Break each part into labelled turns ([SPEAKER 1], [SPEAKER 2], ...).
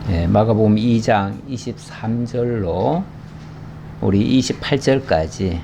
[SPEAKER 1] 마가복음 2장 23절로 우리 28절까지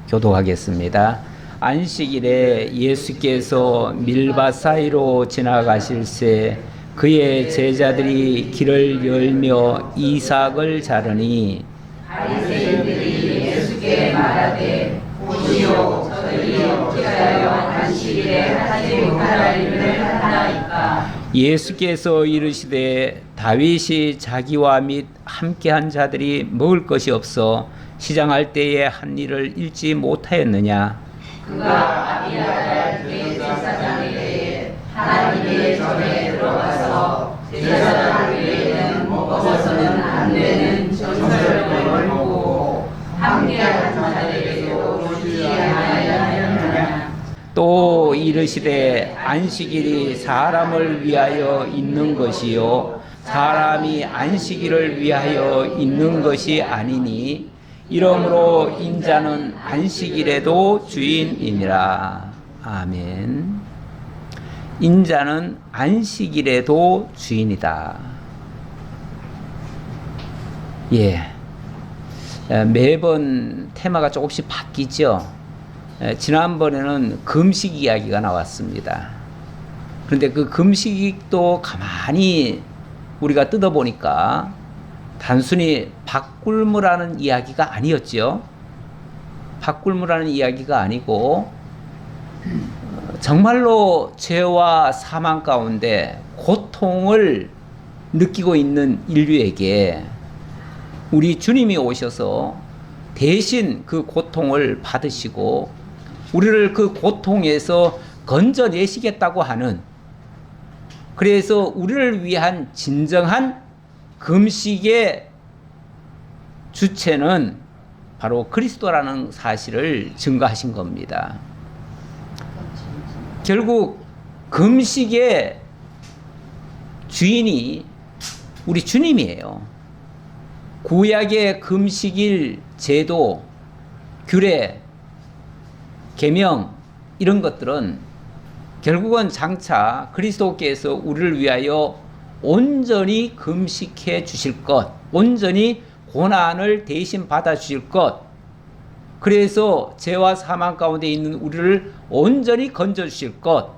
[SPEAKER 1] 교독하겠습니다. 안식일에 예수께서 밀밭 사이로 지나가실새 그의 제자들이 길을 열며 이삭을 자르니
[SPEAKER 2] 바리새인들이 예수께 말하되 보시오 저들이 어찌하여 안식일에 하지 못할 일을 하나이까.
[SPEAKER 1] 예수께서 이르시되 다윗이 자기와 및 함께한 자들이 먹을 것이 없어 시장할 때에 한 일을 잃지 못하였느냐.
[SPEAKER 2] 그가 아비아달 대제사장에게 하나님의 전에 들어가서 제사장 외에는 먹어서는 안 되는 전설을 보고 함께한 자들에게도 주지 아니하였느냐.
[SPEAKER 1] 또 이르시되 안식일이 사람을 위하여 있는 것이요 사람이 안식일을 위하여 있는 것이 아니니 이러므로 인자는 안식일에도 주인이니라. 아멘. 인자는 안식일에도 주인이다. 매번 테마가 조금씩 바뀌죠. 지난번에는 금식 이야기가 나왔습니다. 그런데 그 금식도 가만히 우리가 뜯어보니까 단순히 밥 굶으라는 이야기가 아니었죠. 밥 굶으라는 이야기가 아니고 정말로 죄와 사망 가운데 고통을 느끼고 있는 인류에게 우리 주님이 오셔서 대신 그 고통을 받으시고 우리를 그 고통에서 건져내시겠다고 하는, 그래서 우리를 위한 진정한 금식의 주체는 바로 그리스도라는 사실을 증거하신 겁니다. 결국 금식의 주인이 우리 주님이에요. 구약의 금식일 제도, 규례, 계명 이런 것들은 결국은 장차 그리스도께서 우리를 위하여 온전히 금식해 주실 것, 온전히 고난을 대신 받아 주실 것, 그래서 죄와 사망 가운데 있는 우리를 온전히 건져 주실 것,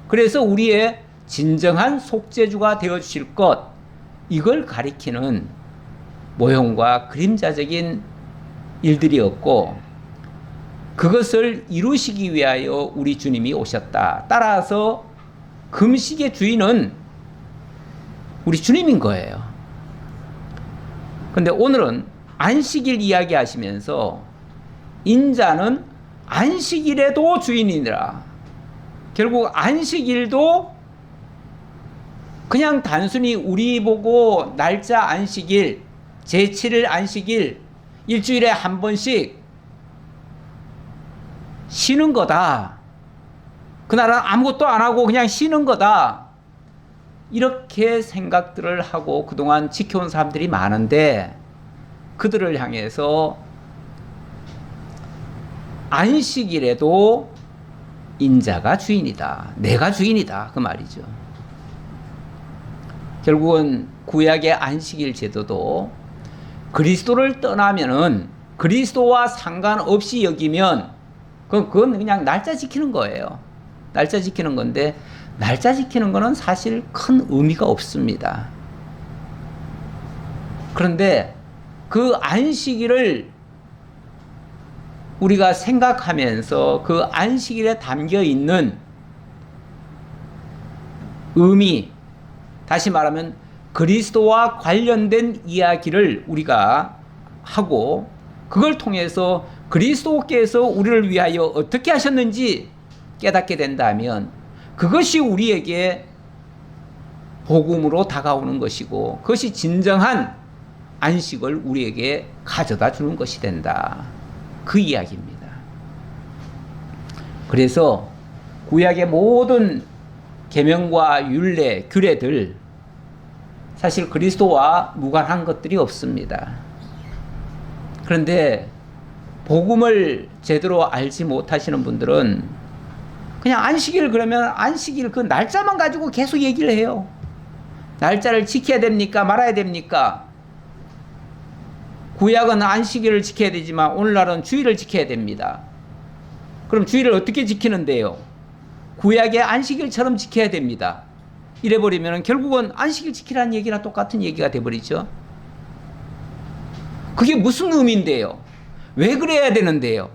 [SPEAKER 1] 그래서 우리의 진정한 속죄주가 되어 주실 것, 이걸 가리키는 모형과 그림자적인 일들이었고 그것을 이루시기 위하여 우리 주님이 오셨다. 따라서 금식의 주인은 우리 주님인 거예요. 그런데 오늘은 안식일 이야기 하시면서 인자는 안식일에도 주인이니라. 결국 안식일도 그냥 단순히 우리 보고 날짜 안식일, 제7일 안식일, 일주일에 한 번씩 쉬는 거다. 그날은 아무것도 안 하고 그냥 쉬는 거다. 이렇게 생각들을 하고 그동안 지켜온 사람들이 많은데 그들을 향해서 안식일에도 인자가 주인이다. 내가 주인이다. 그 말이죠. 결국은 구약의 안식일 제도도 그리스도를 떠나면은 그리스도와 상관없이 여기면 그건 그냥 날짜 지키는 거예요. 날짜 지키는 건데 날짜 지키는 거는 사실 큰 의미가 없습니다. 그런데 그 안식일을 우리가 생각하면서 그 안식일에 담겨 있는 의미, 다시 말하면 그리스도와 관련된 이야기를 우리가 하고 그걸 통해서 그리스도께서 우리를 위하여 어떻게 하셨는지 깨닫게 된다면 그것이 우리에게 복음으로 다가오는 것이고 그것이 진정한 안식을 우리에게 가져다 주는 것이 된다. 그 이야기입니다. 그래서 구약의 모든 계명과 율례, 규례들 사실 그리스도와 무관한 것들이 없습니다. 그런데 복음을 제대로 알지 못하시는 분들은 그냥 안식일 그러면 안식일 그 날짜만 가지고 계속 얘기를 해요. 날짜를 지켜야 됩니까? 말아야 됩니까? 구약은 안식일을 지켜야 되지만 오늘날은 주일을 지켜야 됩니다. 그럼 주일을 어떻게 지키는데요? 구약의 안식일처럼 지켜야 됩니다. 이래버리면 결국은 안식일 지키라는 얘기랑 똑같은 얘기가 돼버리죠. 그게 무슨 의미인데요? 왜 그래야 되는데요?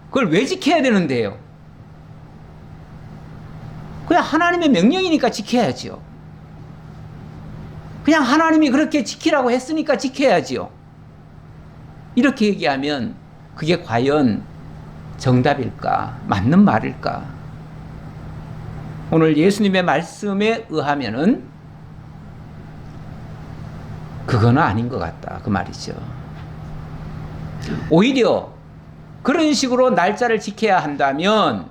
[SPEAKER 1] 그걸 왜 지켜야 되는데요? 그냥 하나님의 명령이니까 지켜야지요. 그냥 하나님이 그렇게 지키라고 했으니까 지켜야지요. 이렇게 얘기하면 그게 과연 정답일까? 맞는 말일까? 오늘 예수님의 말씀에 의하면은 그거는 아닌 것 같다. 그 말이죠. 오히려 그런 식으로 날짜를 지켜야 한다면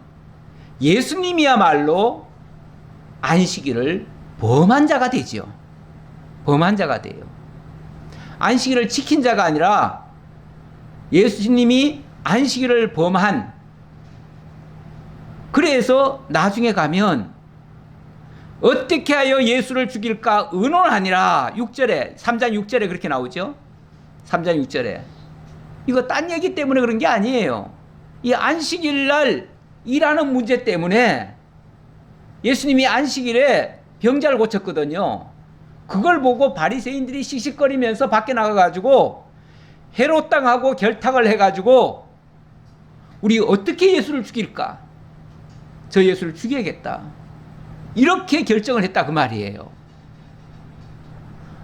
[SPEAKER 1] 예수님이야말로 안식일을 범한 자가 되죠. 범한 자가 돼요. 안식일을 지킨 자가 아니라 예수님이 안식일을 범한, 그래서 나중에 가면 어떻게 하여 예수를 죽일까 의논하니라 6절에 3장 6절에 그렇게 나오죠. 3장 6절에 이거 딴 얘기 때문에 그런 게 아니에요. 이 안식일 날 일하는 문제 때문에 예수님이 안식일에 병자를 고쳤거든요. 그걸 보고 바리새인들이 씩씩거리면서 밖에 나가가지고 헤롯 당하고 결탁을 해가지고 우리 어떻게 예수를 죽일까? 저 예수를 죽여야겠다. 이렇게 결정을 했다 그 말이에요.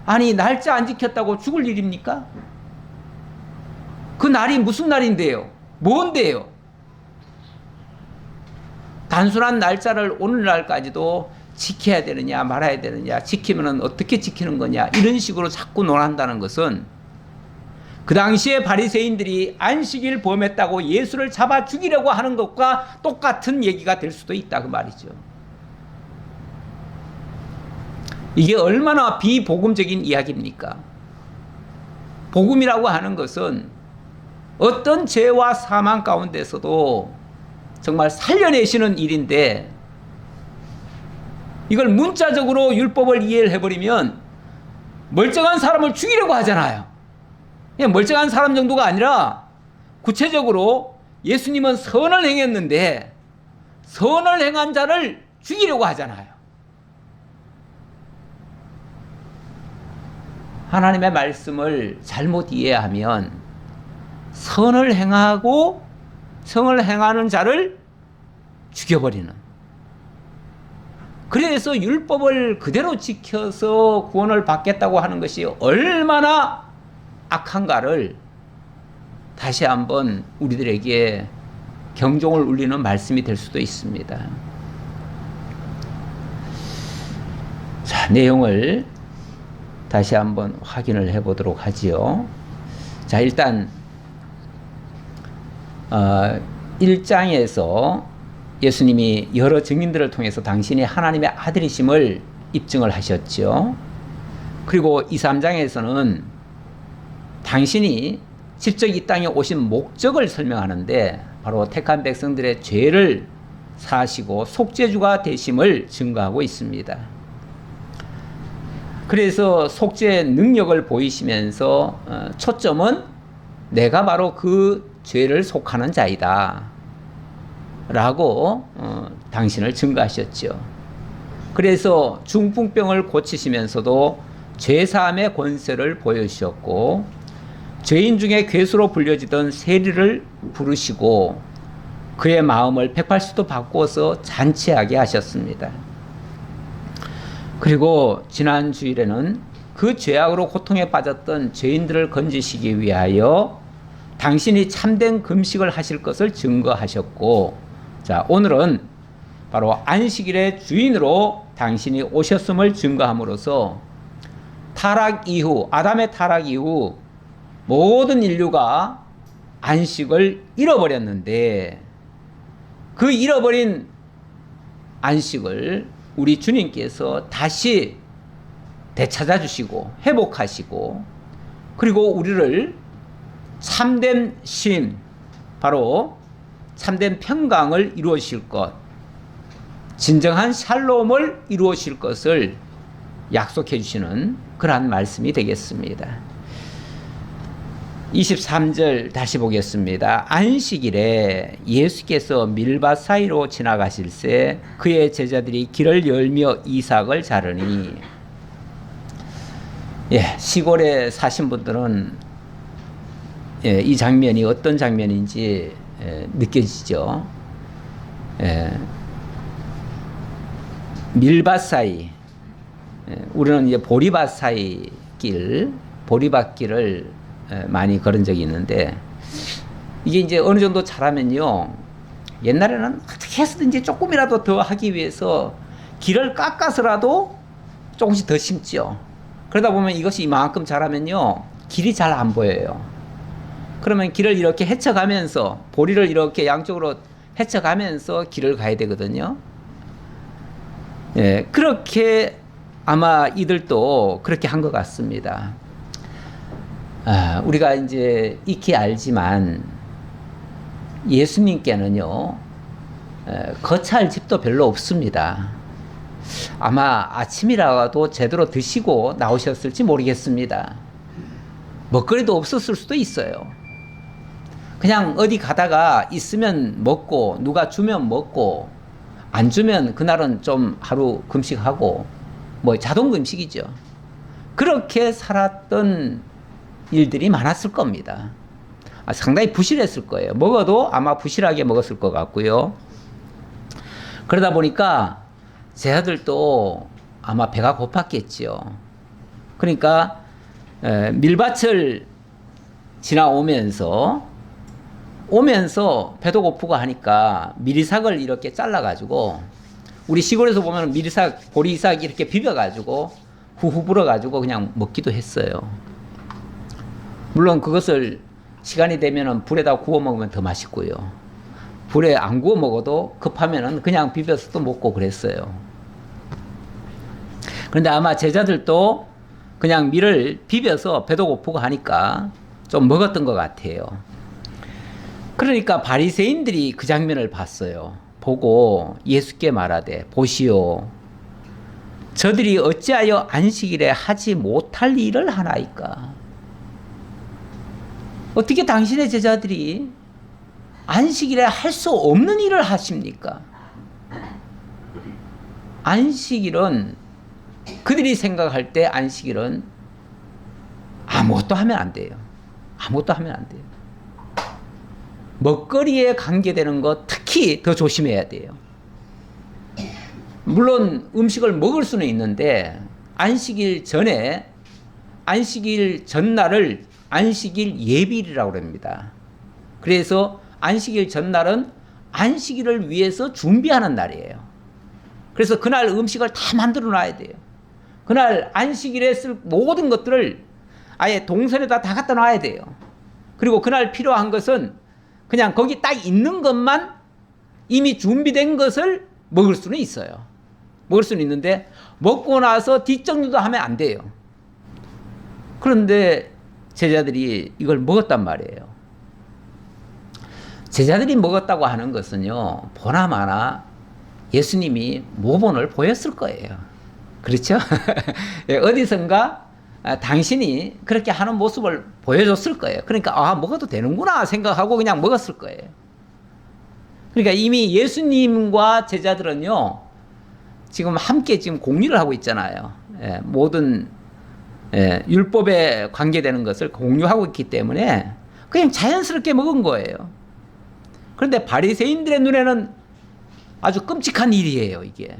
[SPEAKER 1] 아니 날짜 안 지켰다고 죽을 일입니까? 그 날이 무슨 날인데요? 뭔데요? 단순한 날짜를 오늘날까지도 지켜야 되느냐 말아야 되느냐, 지키면 어떻게 지키는 거냐, 이런 식으로 자꾸 논한다는 것은 그 당시에 바리새인들이 안식일 범했다고 예수를 잡아 죽이려고 하는 것과 똑같은 얘기가 될 수도 있다 그 말이죠. 이게 얼마나 비복음적인 이야기입니까? 복음이라고 하는 것은 어떤 죄와 사망 가운데서도 정말 살려내시는 일인데, 이걸 문자적으로 율법을 이해를 해버리면 멀쩡한 사람을 죽이려고 하잖아요. 그냥 멀쩡한 사람 정도가 아니라 구체적으로 예수님은 선을 행했는데 선을 행한 자를 죽이려고 하잖아요. 하나님의 말씀을 잘못 이해하면 선을 행하고 선을 행하는 자를 죽여버리는, 그래서 율법을 그대로 지켜서 구원을 받겠다고 하는 것이 얼마나 악한가를 다시 한번 우리들에게 경종을 울리는 말씀이 될 수도 있습니다. 자, 내용을 다시 한번 확인을 해보도록 하지요. 자, 일단 1장에서 예수님이 여러 증인들을 통해서 당신이 하나님의 아들이심을 입증을 하셨죠. 그리고 2, 3장에서는 당신이 직접 이 땅에 오신 목적을 설명하는데 바로 택한 백성들의 죄를 사하시고 속죄주가 되심을 증거하고 있습니다. 그래서 속죄의 능력을 보이시면서 초점은 내가 바로 그 죄를 속하는 자이다 라고 당신을 증거하셨죠. 그래서 중풍병을 고치시면서도 죄사함의 권세를 보여주셨고, 죄인 중에 괴수로 불려지던 세리를 부르시고 그의 마음을 180도 바꾸어서 잔치하게 하셨습니다. 그리고 지난 주일에는 그 죄악으로 고통에 빠졌던 죄인들을 건지시기 위하여 당신이 참된 금식을 하실 것을 증거하셨고, 자, 오늘은 바로 안식일의 주인으로 당신이 오셨음을 증거함으로써 타락 이후, 아담의 타락 이후 모든 인류가 안식을 잃어버렸는데 그 잃어버린 안식을 우리 주님께서 다시 되찾아 주시고 회복하시고, 그리고 우리를 참된 쉼, 바로 참된 평강을 이루어실 것, 진정한 샬롬을 이루어실 것을 약속해 주시는 그러한 말씀이 되겠습니다. 23절 다시 보겠습니다. 안식일에 예수께서 밀밭 사이로 지나가실새 그의 제자들이 길을 열며 이삭을 자르니. 예, 시골에 사신 분들은 이 장면이 어떤 장면인지 느껴지죠. 밀밭 사이, 우리는 이제 보리밭 사이 길, 보리밭길을 많이 걸은 적이 있는데, 이게 이제 어느 정도 자라면요, 옛날에는 어떻게 해서든지 조금이라도 더 하기 위해서 길을 깎아서라도 조금씩 더 심죠. 그러다 보면 이것이 이만큼 자라면요, 길이 잘 안 보여요. 그러면 길을 이렇게 헤쳐가면서, 보리를 이렇게 양쪽으로 헤쳐가면서 길을 가야 되거든요. 예, 그렇게 아마 이들도 그렇게 한 것 같습니다. 우리가 이제 익히 알지만 예수님께는요, 거처할 집도 별로 없습니다. 아마 아침이라도 제대로 드시고 나오셨을지 모르겠습니다. 먹거리도 없었을 수도 있어요. 그냥 어디 가다가 있으면 먹고, 누가 주면 먹고, 안 주면 그날은 좀 하루 금식하고, 뭐 자동 금식이죠. 그렇게 살았던 일들이 많았을 겁니다. 상당히 부실했을 거예요. 먹어도 아마 부실하게 먹었을 것 같고요. 그러다 보니까 제 아들도 아마 배가 고팠겠지요. 그러니까 밀밭을 지나오면서 배도 고프고 하니까 미리삭을 이렇게 잘라가지고, 우리 시골에서 보면 미리삭, 보리삭 이렇게 비벼가지고 후후 불어가지고 그냥 먹기도 했어요. 물론 그것을 시간이 되면은 불에다 구워 먹으면 더 맛있고요. 불에 안 구워 먹어도 급하면은 그냥 비벼서 또 먹고 그랬어요. 그런데 아마 제자들도 그냥 밀을 비벼서 배도 고프고 하니까 좀 먹었던 것 같아요. 그러니까 바리새인들이 그 장면을 봤어요. 보고 예수께 말하되, 보시오, 저들이 어찌하여 안식일에 하지 못할 일을 하나이까? 어떻게 당신의 제자들이 안식일에 할 수 없는 일을 하십니까? 안식일은, 그들이 생각할 때 안식일은 아무것도 하면 안 돼요. 아무것도 하면 안 돼요. 먹거리에 관계되는 것 특히 더 조심해야 돼요. 물론 음식을 먹을 수는 있는데, 안식일 전에, 안식일 전날을 안식일 예비일이라고 합니다. 그래서 안식일 전날은 안식일을 위해서 준비하는 날이에요. 그래서 그날 음식을 다 만들어 놔야 돼요. 그날 안식일에 쓸 모든 것들을 아예 동선에다 다 갖다 놔야 돼요. 그리고 그날 필요한 것은 그냥 거기 딱 있는 것만, 이미 준비된 것을 먹을 수는 있어요. 먹을 수는 있는데 먹고 나서 뒷정리도 하면 안 돼요. 그런데 제자들이 이걸 먹었단 말이에요. 제자들이 먹었다고 하는 것은요, 보나마나 예수님이 모본을 보였을 거예요. 그렇죠? 어디선가 당신이 그렇게 하는 모습을 보여줬을 거예요. 그러니까 먹어도 되는구나 생각하고 그냥 먹었을 거예요. 그러니까 이미 예수님과 제자들은요, 지금 함께 지금 공유를 하고 있잖아요. 모든 율법에 관계되는 것을 공유하고 있기 때문에 그냥 자연스럽게 먹은 거예요. 그런데 바리새인들의 눈에는 아주 끔찍한 일이에요, 이게.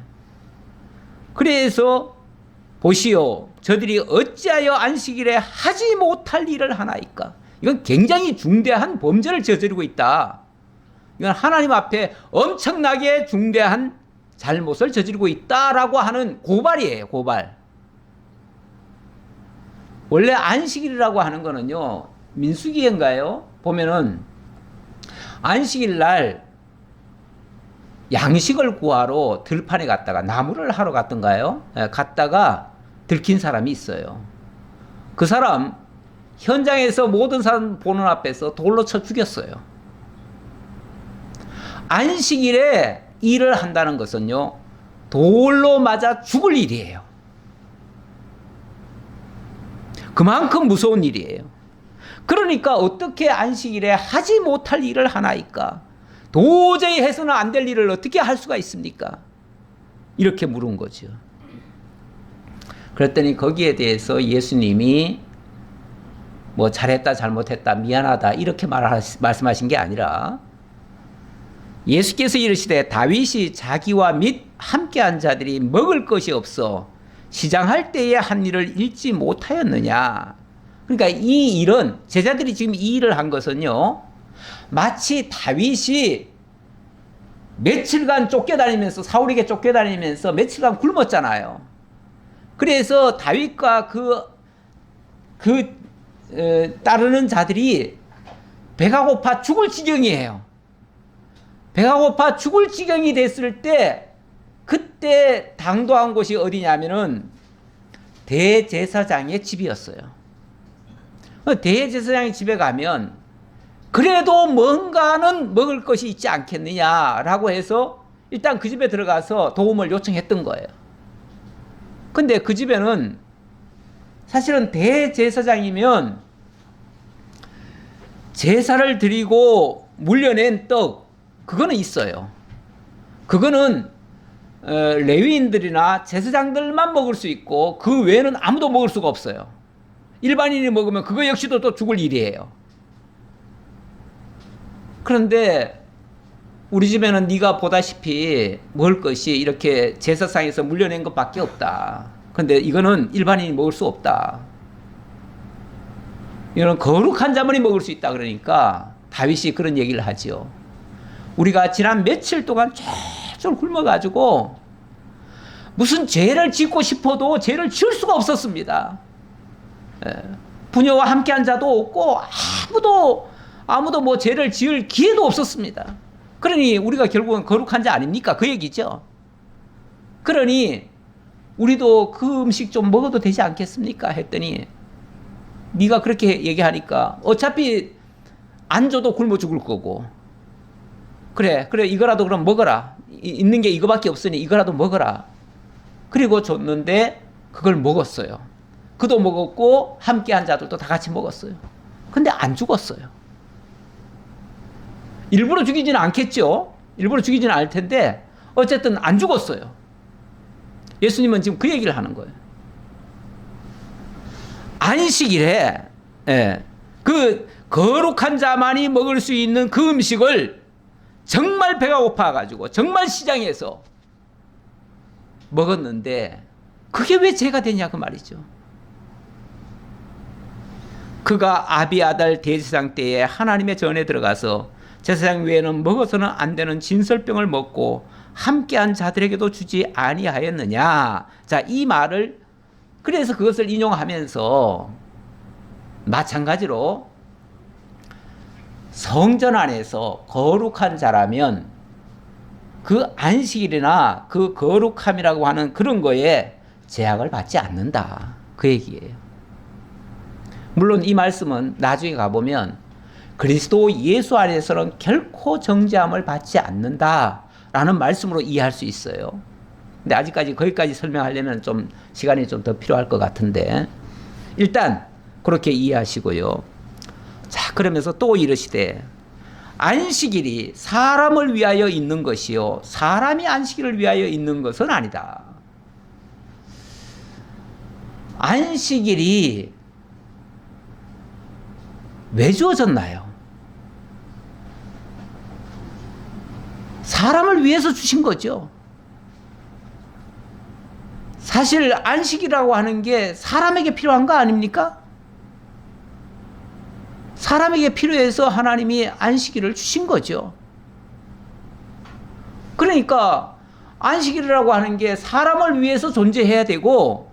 [SPEAKER 1] 그래서 보시오, 저들이 어찌하여 안식일에 하지 못할 일을 하나이까? 이건 굉장히 중대한 범죄를 저지르고 있다. 이건 하나님 앞에 엄청나게 중대한 잘못을 저지르고 있다라고 하는 고발이에요, 고발. 원래 안식일이라고 하는 거는요, 민수기인가요? 보면은 안식일 날 양식을 구하러 들판에 갔다가, 나무를 하러 갔던가요? 갔다가 들킨 사람이 있어요. 그 사람 현장에서 모든 사람 보는 앞에서 돌로 쳐 죽였어요. 안식일에 일을 한다는 것은요, 돌로 맞아 죽을 일이에요. 그만큼 무서운 일이에요. 그러니까 어떻게 안식일에 하지 못할 일을 하나이까? 도저히 해서는 안 될 일을 어떻게 할 수가 있습니까? 이렇게 물은 거죠. 그랬더니 거기에 대해서 예수님이 뭐 잘했다 잘못했다 미안하다 이렇게 말씀하신 게 아니라 예수께서 이르시되 다윗이 자기와 및 함께한 자들이 먹을 것이 없어 시장할 때에 한 일을 잊지 못하였느냐. 그러니까 이 일은 제자들이 지금 이 일을 한 것은요, 마치 다윗이 며칠간 쫓겨다니면서 사울에게 쫓겨다니면서 며칠간 굶었잖아요. 그래서 다윗과 따르는 자들이 배가 고파 죽을 지경이에요. 배가 고파 죽을 지경이 됐을 때 그때 당도한 곳이 어디냐면은 대제사장의 집이었어요. 대제사장의 집에 가면 그래도 뭔가는 먹을 것이 있지 않겠느냐라고 해서 일단 그 집에 들어가서 도움을 요청했던 거예요. 근데 그 집에는 사실은 대제사장이면 제사를 드리고 물려낸 떡 그거는 있어요. 그거는 레위인들이나 제사장들만 먹을 수 있고 그 외에는 아무도 먹을 수가 없어요. 일반인이 먹으면 그거 역시도 또 죽을 일이에요. 그런데 우리 집에는 네가 보다시피 먹을 것이 이렇게 제사상에서 물려낸 것밖에 없다. 그런데 이거는 일반인이 먹을 수 없다. 이거는 거룩한 자만이 먹을 수 있다. 그러니까 다윗이 그런 얘기를 하죠. 우리가 지난 며칠 동안 쫄쫄 굶어가지고 무슨 죄를 짓고 싶어도 죄를 지을 수가 없었습니다. 부녀와 함께한 자도 없고 아무도 뭐 죄를 지을 기회도 없었습니다. 그러니 우리가 결국은 거룩한 자 아닙니까? 그 얘기죠. 그러니 우리도 그 음식 좀 먹어도 되지 않겠습니까? 했더니 네가 그렇게 얘기하니까 어차피 안 줘도 굶어 죽을 거고 그래 이거라도 그럼 먹어라. 있는 게 이거밖에 없으니 이거라도 먹어라. 그리고 줬는데 그걸 먹었어요. 그도 먹었고 함께한 자들도 다 같이 먹었어요. 근데 안 죽었어요. 일부러 죽이지는 않겠죠. 일부러 죽이지는 않을 텐데 어쨌든 안 죽었어요. 예수님은 지금 그 얘기를 하는 거예요. 안식일에 그 거룩한 자만이 먹을 수 있는 그 음식을 정말 배가 고파가지고 정말 시장에서 먹었는데 그게 왜 죄가 되냐 그 말이죠. 그가 아비아달 대제사장 때에 하나님의 전에 들어가서 제사장 외에는 먹어서는 안 되는 진설병을 먹고 함께한 자들에게도 주지 아니하였느냐. 자, 이 말을 그래서 그것을 인용하면서 마찬가지로 성전 안에서 거룩한 자라면 그 안식일이나 그 거룩함이라고 하는 그런 거에 제약을 받지 않는다. 그 얘기예요. 물론 이 말씀은 나중에 가보면 그리스도 예수 안에서는 결코 정죄함을 받지 않는다라는 말씀으로 이해할 수 있어요. 근데 아직까지 거기까지 설명하려면 좀 시간이 좀 더 필요할 것 같은데 일단 그렇게 이해하시고요. 자, 그러면서 또 이르시되 안식일이 사람을 위하여 있는 것이요 사람이 안식일을 위하여 있는 것은 아니다. 안식일이 왜 주어졌나요? 사람을 위해서 주신 거죠. 사실 안식이라고 하는 게 사람에게 필요한 거 아닙니까? 사람에게 필요해서 하나님이 안식일을 주신 거죠. 그러니까 안식일이라고 하는 게 사람을 위해서 존재해야 되고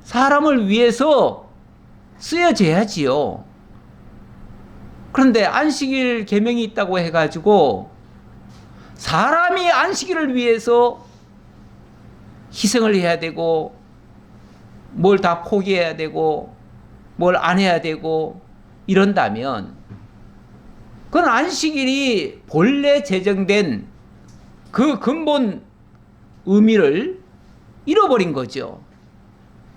[SPEAKER 1] 사람을 위해서 쓰여져야지요. 그런데 안식일 계명이 있다고 해가지고 사람이 안식일을 위해서 희생을 해야 되고 뭘 다 포기해야 되고 뭘 안 해야 되고 이런다면 그건 안식일이 본래 제정된 그 근본 의미를 잃어버린 거죠.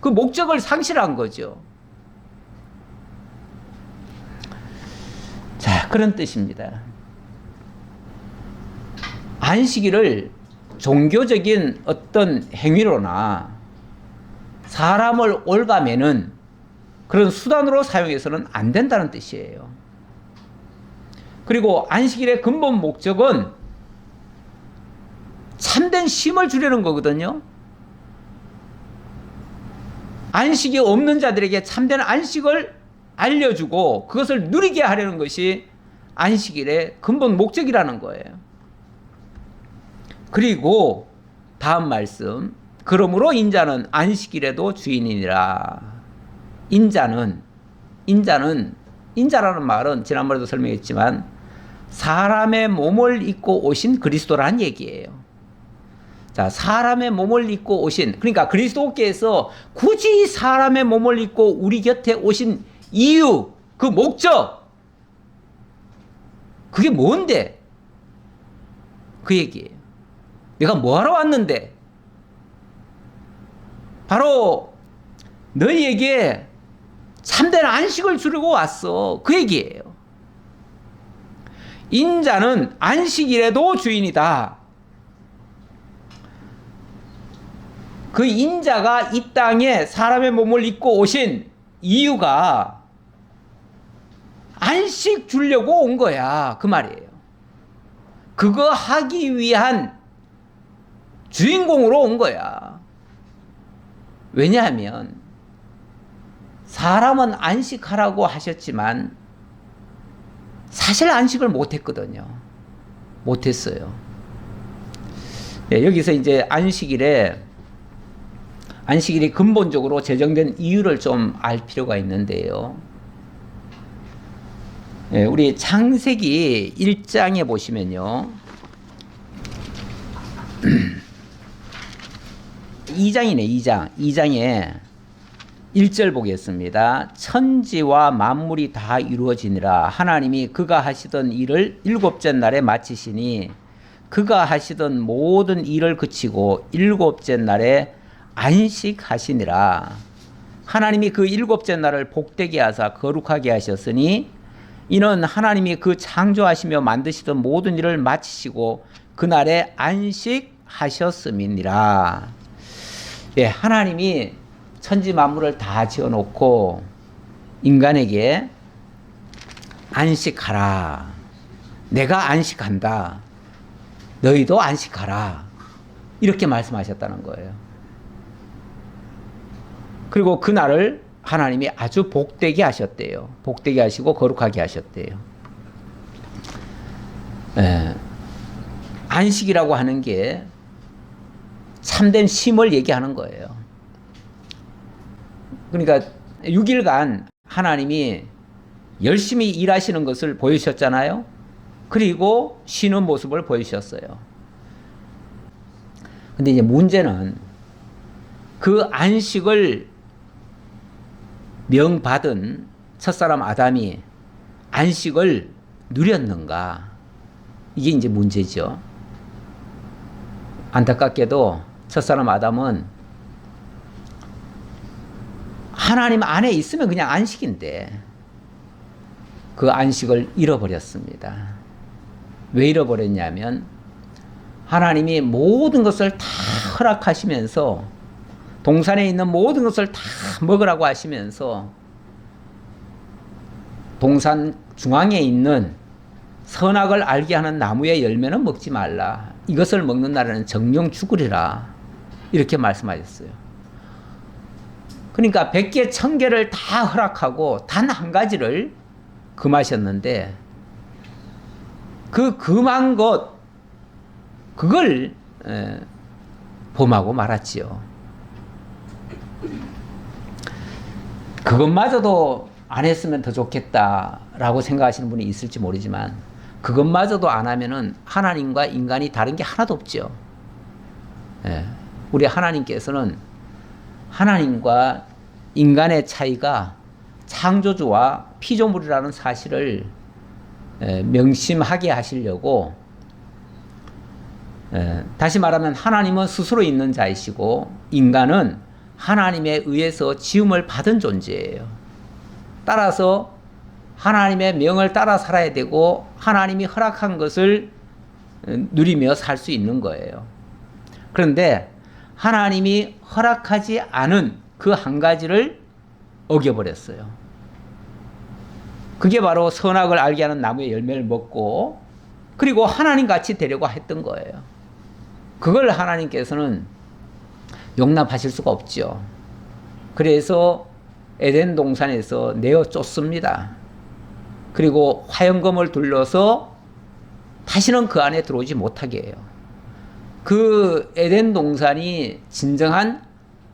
[SPEAKER 1] 그 목적을 상실한 거죠. 그런 뜻입니다. 안식일을 종교적인 어떤 행위로나 사람을 올가매는 그런 수단으로 사용해서는 안 된다는 뜻이에요. 그리고 안식일의 근본 목적은 참된 쉼을 주려는 거거든요. 안식이 없는 자들에게 참된 안식을 알려주고 그것을 누리게 하려는 것이 안식일의 근본 목적이라는 거예요. 그리고 다음 말씀, 그러므로 인자는 안식일에도 주인이니라. 인자라는 말은 지난번에도 설명했지만 사람의 몸을 입고 오신 그리스도라는 얘기예요. 자, 사람의 몸을 입고 오신, 그러니까 그리스도께서 굳이 사람의 몸을 입고 우리 곁에 오신 이유, 그 목적, 그게 뭔데? 그 얘기예요. 내가 뭐하러 왔는데? 바로 너희에게 참된 안식을 주려고 왔어. 그 얘기예요. 인자는 안식일에도 주인이다. 그 인자가 이 땅에 사람의 몸을 입고 오신 이유가 안식 주려고 온 거야. 그 말이에요. 그거 하기 위한 주인공으로 온 거야. 왜냐하면 사람은 안식하라고 하셨지만 사실 안식을 못했거든요. 못했어요. 네, 여기서 이제 안식일이 근본적으로 제정된 이유를 좀 알 필요가 있는데요. 네, 우리 창세기 1장에 보시면요. 2장에 1절 보겠습니다. 천지와 만물이 다 이루어지니라. 하나님이 그가 하시던 일을 일곱째 날에 마치시니 그가 하시던 모든 일을 그치고 일곱째 날에 안식하시니라. 하나님이 그 일곱째 날을 복되게 하사 거룩하게 하셨으니 이는 하나님이 그 창조하시며 만드시던 모든 일을 마치시고 그날에 안식하셨음이니라. 예, 하나님이 천지 만물을 다 지어놓고 인간에게 안식하라. 내가 안식한다. 너희도 안식하라. 이렇게 말씀하셨다는 거예요. 그리고 그날을 하나님이 아주 복되게 하셨대요. 복되게 하시고 거룩하게 하셨대요. 예, 안식이라고 하는 게 참된 쉼을 얘기하는 거예요. 그러니까 6일간 하나님이 열심히 일하시는 것을 보여주셨잖아요. 그리고 쉬는 모습을 보여주셨어요. 근데 이제 문제는 그 안식을 명받은 첫사람 아담이 안식을 누렸는가? 이게 이제 문제죠. 안타깝게도 첫사람 아담은 하나님 안에 있으면 그냥 안식인데 그 안식을 잃어버렸습니다. 왜 잃어버렸냐면 하나님이 모든 것을 다 허락하시면서 동산에 있는 모든 것을 다 먹으라고 하시면서 동산 중앙에 있는 선악을 알게 하는 나무의 열매는 먹지 말라. 이것을 먹는 날에는 정령 죽으리라. 이렇게 말씀하셨어요. 그러니까 100개 1000개를 다 허락하고 단 한 가지를 금하셨는데 그 금한 것 그걸 범하고 말았지요. 그것마저도 안 했으면 더 좋겠다라고 생각하시는 분이 있을지 모르지만 그것마저도 안 하면은 하나님과 인간이 다른 게 하나도 없죠. 우리 하나님께서는 하나님과 인간의 차이가 창조주와 피조물이라는 사실을 명심하게 하시려고 다시 말하면 하나님은 스스로 있는 자이시고 인간은 하나님에 의해서 지음을 받은 존재예요. 따라서 하나님의 명을 따라 살아야 되고 하나님이 허락한 것을 누리며 살 수 있는 거예요. 그런데 하나님이 허락하지 않은 그 한 가지를 어겨버렸어요. 그게 바로 선악을 알게 하는 나무의 열매를 먹고 그리고 하나님 같이 되려고 했던 거예요. 그걸 하나님께서는 용납하실 수가 없죠. 그래서 에덴 동산에서 내어 쫓습니다. 그리고 화영검을 둘러서 다시는 그 안에 들어오지 못하게 해요. 그 에덴 동산이 진정한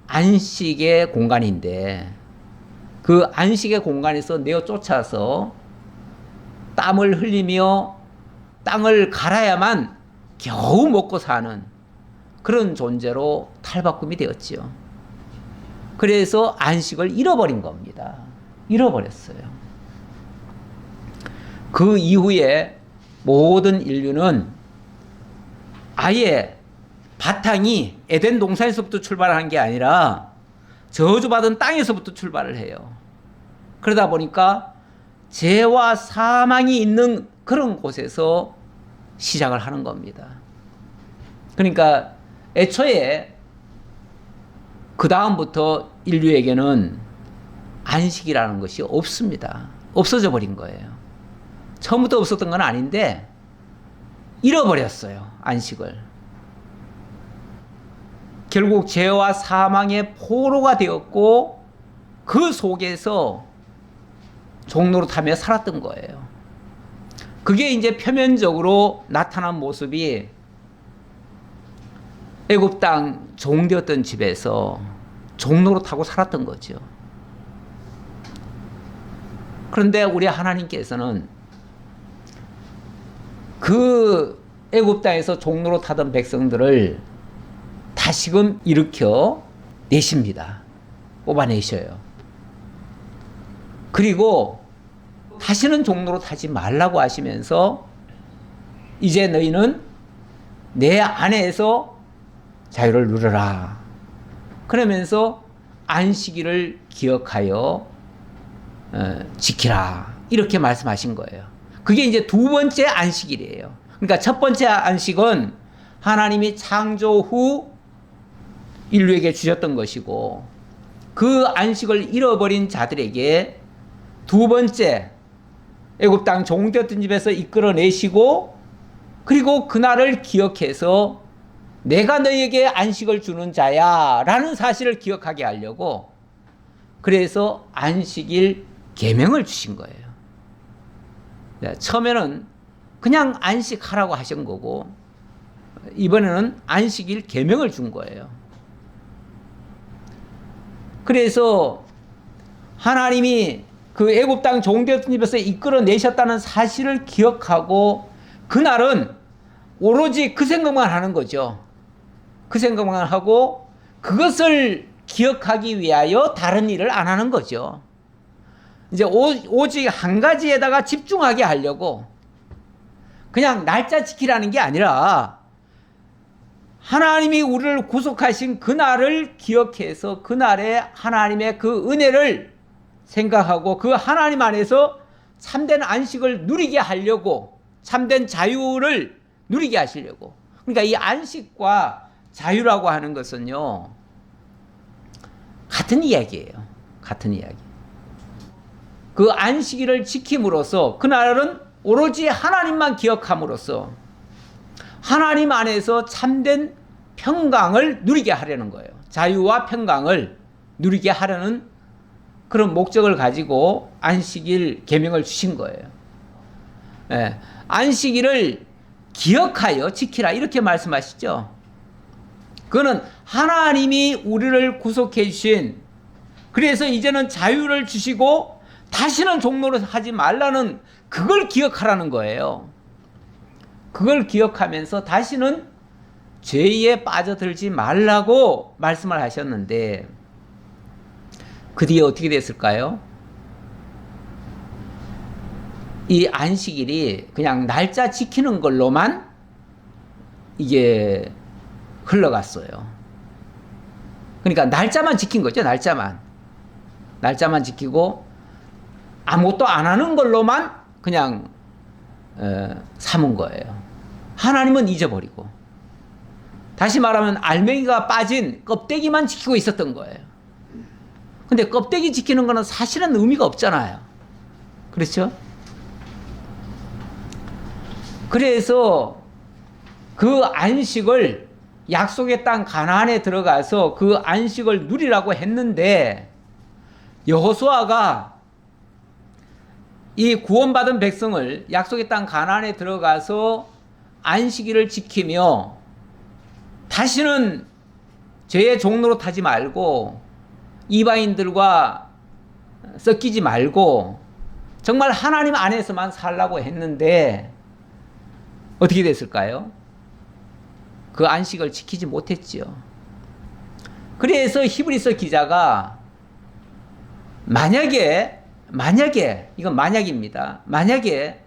[SPEAKER 1] 안식의 공간인데 그 안식의 공간에서 내어 쫓아서 땀을 흘리며 땅을 갈아야만 겨우 먹고 사는 그런 존재로 탈바꿈이 되었지요. 그래서 안식을 잃어버린 겁니다. 잃어버렸어요. 그 이후에 모든 인류는 아예 바탕이 에덴 동산에서부터 출발하는 게 아니라 저주받은 땅에서부터 출발을 해요. 그러다 보니까 죄와 사망이 있는 그런 곳에서 시작을 하는 겁니다. 그러니까 애초에 그 다음부터 인류에게는 안식이라는 것이 없습니다. 없어져 버린 거예요. 처음부터 없었던 건 아닌데 잃어버렸어요. 안식을. 결국 죄와 사망의 포로가 되었고 그 속에서 종노릇하며 살았던 거예요. 그게 이제 표면적으로 나타난 모습이 애굽 땅 종되었던 집에서 종노릇하고 살았던 거죠. 그런데 우리 하나님께서는 그 애굽 땅에서 종노릇하던 백성들을 다시금 일으켜 내십니다. 뽑아내셔요. 그리고 다시는 종노릇하지 말라고 하시면서 이제 너희는 내 안에서 자유를 누려라. 그러면서 안식일을 기억하여 지키라. 이렇게 말씀하신 거예요. 그게 이제 두 번째 안식일이에요. 그러니까 첫 번째 안식은 하나님이 창조 후 인류에게 주셨던 것이고 그 안식을 잃어버린 자들에게 두 번째 애굽 땅 종되었던 집에서 이끌어내시고 그리고 그날을 기억해서 내가 너희에게 안식을 주는 자야 라는 사실을 기억하게 하려고 그래서 안식일 계명을 주신 거예요. 처음에는 그냥 안식하라고 하신 거고 이번에는 안식일 계명을 준 거예요. 그래서 하나님이 그 애굽 땅 종되었던 집에서 이끌어내셨다는 사실을 기억하고 그날은 오로지 그 생각만 하는 거죠. 그 생각만 하고 그것을 기억하기 위하여 다른 일을 안 하는 거죠. 이제 오직 한 가지에다가 집중하게 하려고 그냥 날짜 지키라는 게 아니라 하나님이 우리를 구속하신 그날을 기억해서 그날에 하나님의 그 은혜를 생각하고 그 하나님 안에서 참된 안식을 누리게 하려고 참된 자유를 누리게 하시려고. 그러니까 이 안식과 자유라고 하는 것은요 같은 이야기예요. 같은 이야기. 그 안식일을 지킴으로써 그날은 오로지 하나님만 기억함으로써 하나님 안에서 참된 평강을 누리게 하려는 거예요. 자유와 평강을 누리게 하려는 그런 목적을 가지고 안식일 계명을 주신 거예요. 예, 안식일을 기억하여 지키라 이렇게 말씀하시죠. 그거는 하나님이 우리를 구속해 주신 그래서 이제는 자유를 주시고 다시는 종노릇 하지 말라는 그걸 기억하라는 거예요. 그걸 기억하면서 다시는 죄에 빠져들지 말라고 말씀을 하셨는데 그 뒤에 어떻게 됐을까요? 이 안식일이 그냥 날짜 지키는 걸로만 이게 흘러갔어요. 그러니까 날짜만 지킨 거죠. 날짜만 지키고 아무것도 안 하는 걸로만 그냥 삼은 거예요. 하나님은 잊어버리고, 다시 말하면 알맹이가 빠진 껍데기만 지키고 있었던 거예요. 근데 껍데기 지키는 거는 사실은 의미가 없잖아요. 그렇죠? 그래서 그 안식을, 약속의 땅 가나안에 들어가서 그 안식을 누리라고 했는데, 여호수아가 이 구원받은 백성을 약속의 땅 가나안에 들어가서 안식일을 지키며 다시는 죄의 종로로 타지 말고 이방인들과 섞이지 말고 정말 하나님 안에서만 살라고 했는데 어떻게 됐을까요? 그 안식을 지키지 못했지요. 그래서 히브리서 기자가 만약에 이건 만약입니다. 만약에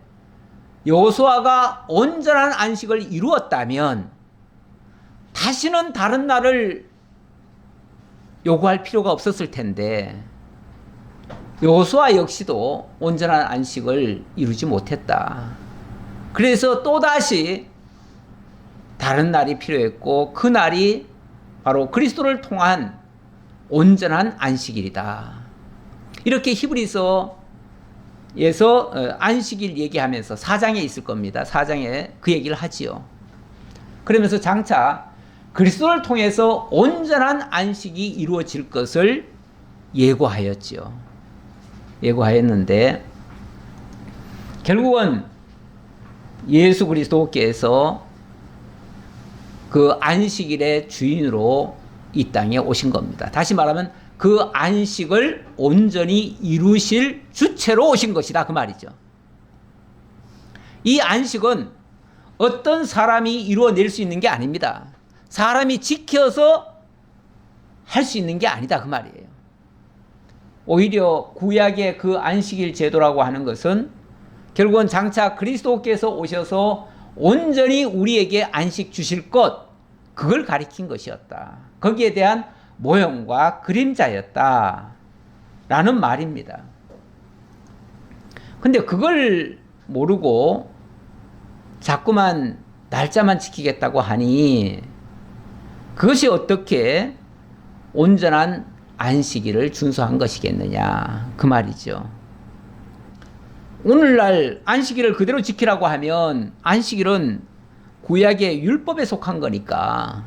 [SPEAKER 1] 여호수아가 온전한 안식을 이루었다면 다시는 다른 날을 요구할 필요가 없었을 텐데 여호수아 역시도 온전한 안식을 이루지 못했다. 그래서 또다시 다른 날이 필요했고 그 날이 바로 그리스도를 통한 온전한 안식일이다. 이렇게 히브리서에서 안식일 얘기하면서 4장에 있을 겁니다. 4장에 그 얘기를 하지요. 그러면서 장차 그리스도를 통해서 온전한 안식이 이루어질 것을 예고하였지요. 예고하였는데 결국은 예수 그리스도께서 그 안식일의 주인으로 이 땅에 오신 겁니다. 다시 말하면 그 안식을 온전히 이루실 주체로 오신 것이다, 그 말이죠. 이 안식은 어떤 사람이 이루어낼 수 있는 게 아닙니다. 사람이 지켜서 할 수 있는 게 아니다, 그 말이에요. 오히려 구약의 그 안식일 제도라고 하는 것은 결국은 장차 그리스도께서 오셔서 온전히 우리에게 안식 주실 것, 그걸 가리킨 것이었다. 거기에 대한 모형과 그림자였다 라는 말입니다. 근데 그걸 모르고 자꾸만 날짜만 지키겠다고 하니 그것이 어떻게 온전한 안식일을 준수한 것이겠느냐, 그 말이죠. 오늘날 안식일을 그대로 지키라고 하면 안식일은 구약의 율법에 속한 거니까,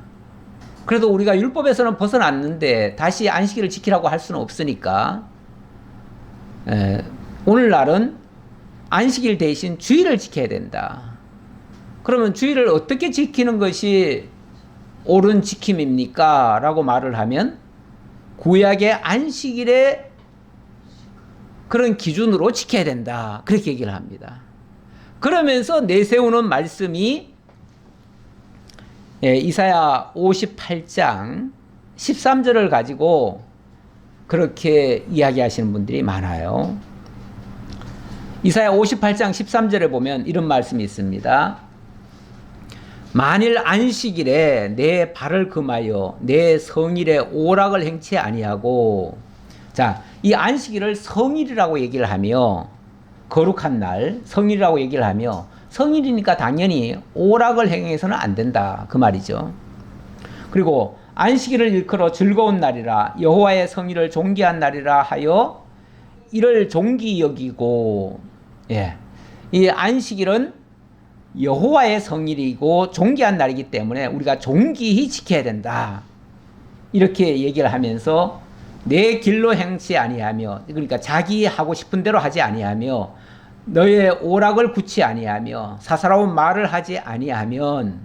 [SPEAKER 1] 그래도 우리가 율법에서는 벗어났는데 다시 안식일을 지키라고 할 수는 없으니까 오늘날은 안식일 대신 주일을 지켜야 된다. 그러면 주일을 어떻게 지키는 것이 옳은 지킴입니까? 라고 말을 하면 구약의 안식일의 그런 기준으로 지켜야 된다, 그렇게 얘기를 합니다. 그러면서 내세우는 말씀이 이사야 58장 13절을 가지고 그렇게 이야기하시는 분들이 많아요. 이사야 58장 13절에 보면 이런 말씀이 있습니다. 만일 안식일에 내 발을 금하여 내 성일에 오락을 행치 아니하고, 자, 이 안식일을 성일이라고 얘기를 하며, 거룩한 날 성일이라고 얘기를 하며, 성일이니까 당연히 오락을 행해서는 안 된다, 그 말이죠. 그리고 안식일을 일컬어 즐거운 날이라 여호와의 성일을 존귀한 날이라 하여 이를 존귀 여기고, 이 안식일은 여호와의 성일이고 존귀한 날이기 때문에 우리가 존귀히 지켜야 된다, 이렇게 얘기를 하면서 내 길로 행치 아니하며, 그러니까 자기 하고 싶은 대로 하지 아니하며 너의 오락을 굳지 아니하며 사사로운 말을 하지 아니하면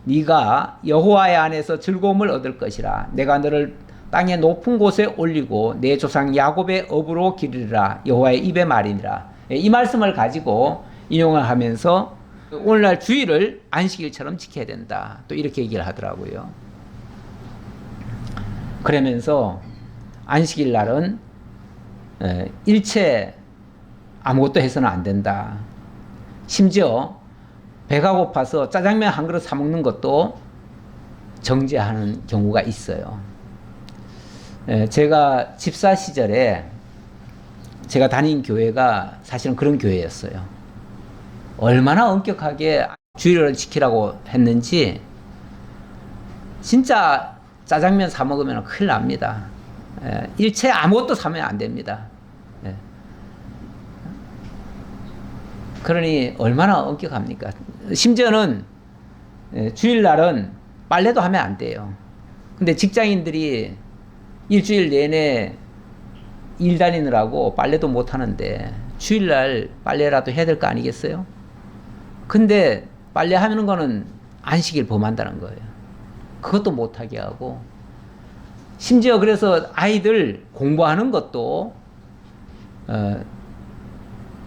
[SPEAKER 1] 네가 여호와의 안에서 즐거움을 얻을 것이라. 내가 너를 땅의 높은 곳에 올리고 내 조상 야곱의 업으로 기르리라. 여호와의 입의 말이니라. 이 말씀을 가지고 인용을 하면서 오늘날 주일을 안식일처럼 지켜야 된다, 또 이렇게 얘기를 하더라고요. 그러면서 안식일 날은 일체 아무것도 해서는 안 된다. 심지어 배가 고파서 짜장면 한 그릇 사 먹는 것도 정죄하는 경우가 있어요. 제가 집사 시절에 제가 다닌 교회가 사실은 그런 교회였어요. 얼마나 엄격하게 주의를 지키라고 했는지 진짜 짜장면 사 먹으면 큰일 납니다. 일체 아무것도 사면 안 됩니다. 그러니 얼마나 엄격합니까? 심지어는 주일날은 빨래도 하면 안 돼요. 근데 직장인들이 일주일 내내 일 다니느라고 빨래도 못 하는데 주일날 빨래라도 해야 될 거 아니겠어요? 근데 빨래하는 거는 안식일 범한다는 거예요. 그것도 못하게 하고, 심지어 그래서 아이들 공부하는 것도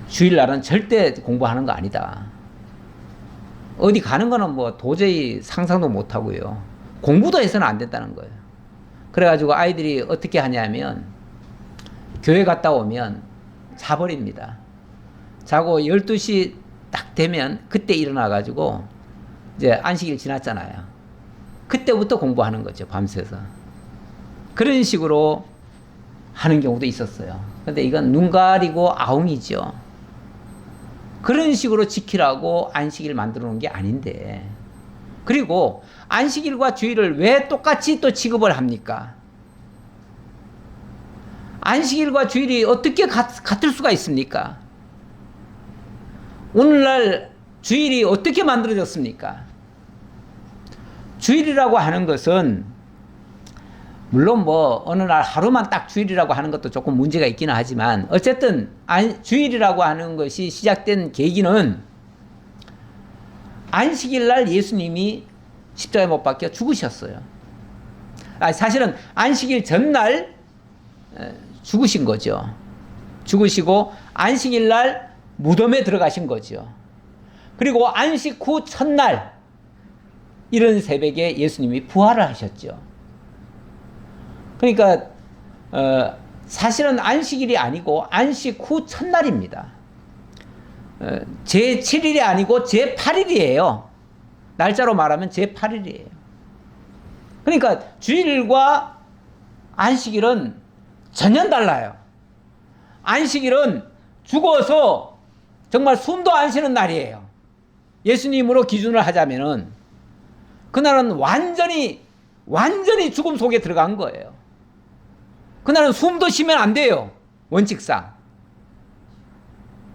[SPEAKER 1] 주일날은 절대 공부하는 거 아니다. 어디 가는 거는 뭐 도저히 상상도 못 하고요. 공부도 해서는 안 된다는 거예요. 그래가지고 아이들이 어떻게 하냐면 교회 갔다 오면 자버립니다. 자고 12시 딱 되면 그때 일어나가지고 이제 안식일 지났잖아요. 그때부터 공부하는 거죠. 밤새서. 그런 식으로 하는 경우도 있었어요. 근데 이건 눈 가리고 아웅이죠. 그런 식으로 지키라고 안식일 만들어 놓은 게 아닌데. 그리고 안식일과 주일을 왜 똑같이 또 취급을 합니까? 안식일과 주일이 어떻게 같을 수가 있습니까? 오늘날 주일이 어떻게 만들어졌습니까? 주일이라고 하는 것은 물론 뭐 어느 날 하루만 딱 주일이라고 하는 것도 조금 문제가 있기는 하지만 어쨌든 주일이라고 하는 것이 시작된 계기는 안식일날 예수님이 십자가에 못 박혀 죽으셨어요. 사실은 안식일 전날 죽으신 거죠. 죽으시고 안식일날 무덤에 들어가신 거죠. 그리고 안식 후 첫날 이른 새벽에 예수님이 부활을 하셨죠. 그러니까 사실은 안식일이 아니고 안식 후 첫날입니다. 제7일이 아니고 제8일이에요. 날짜로 말하면 제8일이에요. 그러니까 주일과 안식일은 전혀 달라요. 안식일은 죽어서 정말 숨도 안 쉬는 날이에요. 예수님으로 기준을 하자면은 그날은 완전히 죽음 속에 들어간 거예요. 그날은 숨도 쉬면 안 돼요. 원칙상.